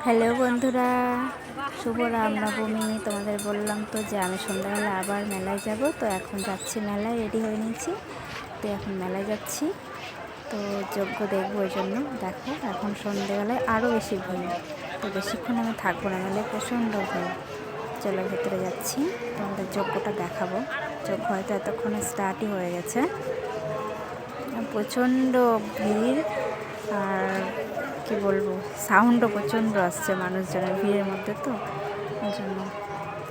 Hello বন্ধুরা, শুভ রামনবমী। তোমাদের বললাম তো যে আমি সন্ধ্যাবেলা আবার মেলায় যাব। তো এখন যাচ্ছি মেলায়, রেডি হয়ে নিয়েছি। তো এখন মেলায় যাচ্ছি, তো যজ্ঞ দেখবো। ওই জন্য দেখো এখন সন্ধ্যেবেলায় আরও বেশি ভিড়। তো বেশিক্ষণ আমি থাকবো না, মেলায় প্রচণ্ড ভিড়। চলো ভেতরে যাচ্ছি, তোমাদের যজ্ঞটা দেখাবো। যজ্ঞ হয়তো এতক্ষণে স্টার্টই হয়ে গেছে। প্রচণ্ড ভিড়, আর কি বলবো, সাউন্ডও প্রচণ্ড আসছে মানুষজনের ভিড়ের মধ্যে। তো ওই জন্য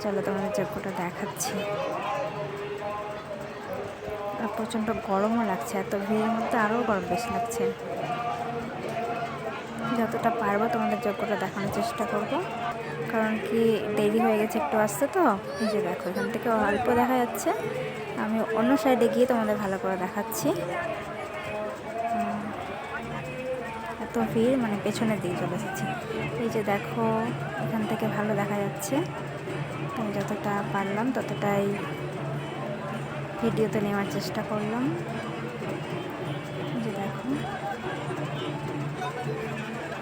চলো তোমাদের যজ্ঞটা দেখাচ্ছি। আর প্রচণ্ড গরমও লাগছে, এত ভিড়ের মধ্যে আরও গরম বেশি লাগছে। যতটা পারবো তোমাদের যজ্ঞটা দেখানোর চেষ্টা করব, কারণ কি দেরি হয়ে গেছে একটু আসতে। তো এই যে দেখো, এখান থেকে অল্প দেখা যাচ্ছে, আমি অন্য সাইডে গিয়ে তোমাদের ভালো করে দেখাচ্ছি। এত ভিড়, মানে পেছনের দিকে চলে এসেছি। এই যে দেখো, এখান থেকে ভালো দেখা যাচ্ছে। আমি যতটা পারলাম ততটাই ভিডিওতে নেওয়ার চেষ্টা করলাম। এই যে দেখো,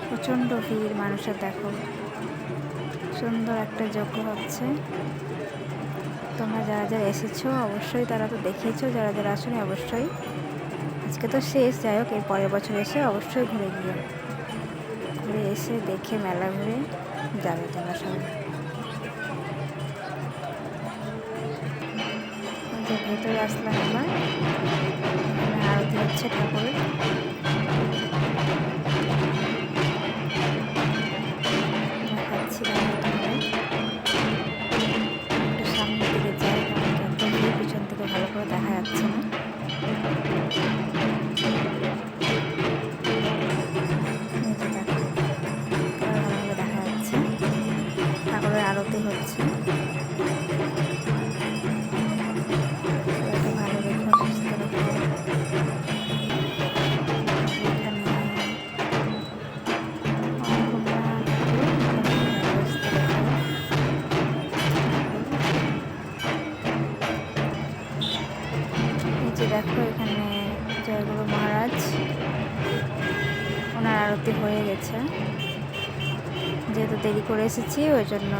প্রচণ্ড ভিড় মানুষের। দেখো সুন্দর একটা যজ্ঞ হচ্ছে। তোমরা যারা যারা এসেছো অবশ্যই তারা তো দেখিয়েছো, যারা যারা আসেনি অবশ্যই। আজকে তো শেষ, যাই হোক এর পরের বছর এসে অবশ্যই ঘুরে এসে দেখে মেলা ঘুরে যাবে তোমরা সবাই। ভেতরে আসলাম আমার, আরতি হচ্ছে ঠাকুরের। দেখাচ্ছি একটু সামনের দিকে যাই, যত ভিড় পিছন থেকে ভালো করে দেখা যাচ্ছে না। দেখা যাচ্ছে ঠাকুরের আরতি হচ্ছে। ভালো রেখো, সুস্থ রেখো। দেখো এখানে জয়গুরু মহারাজ, ওনার আরতি হয়ে গেছে। যেহেতু দেরি করে এসেছি ওই জন্য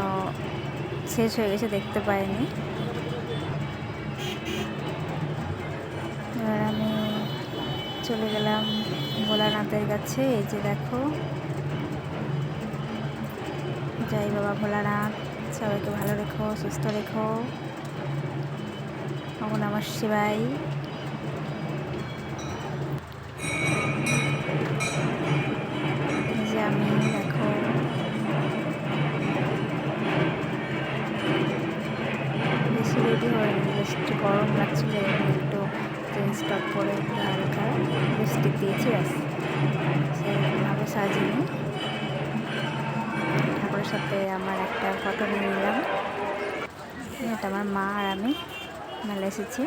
শেষ হয়ে গেছে, দেখতে পাইনি। এবার আমি চলে গেলাম ভোলানাথের কাছে। এই যে দেখো, জয় বাবা ভোলানাথ, সবাইকে ভালো রেখো, সুস্থ রেখো। ওম নমঃ শিবায়। যে আমি দেখো বেশি রেডি হয়নি, জাস্ট গরম লাগছিল, একটু জিন্স টপ পরে একটু হালকা লিপস্টিক দিয়েছি, ব্যাস। সেরকমভাবে সাজিনি। ঠাকুরের সাথে আমার একটা ফটো নিয়ে নিলাম। এটা আমার মা আর আমি মেলা এসেছি।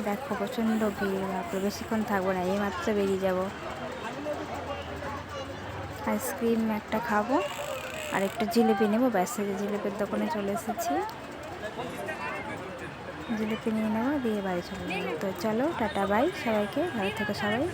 দেখো প্রচণ্ড ভিড়, বাপরে বেশিক্ষণ থাকবো না, এই মাত্র বেরিয়ে যাব। আইসক্রিম একটা খাবো আর একটু জিলিপি নেবো, ব্যাস। জিলিপির দোকানে চলে এসেছি, জিলিপি নিয়ে নেবো, দিয়ে বাড়ি চলে যাবো। তো চলো টাটা বাই সবাইকে, ভালো থেকো সবাই।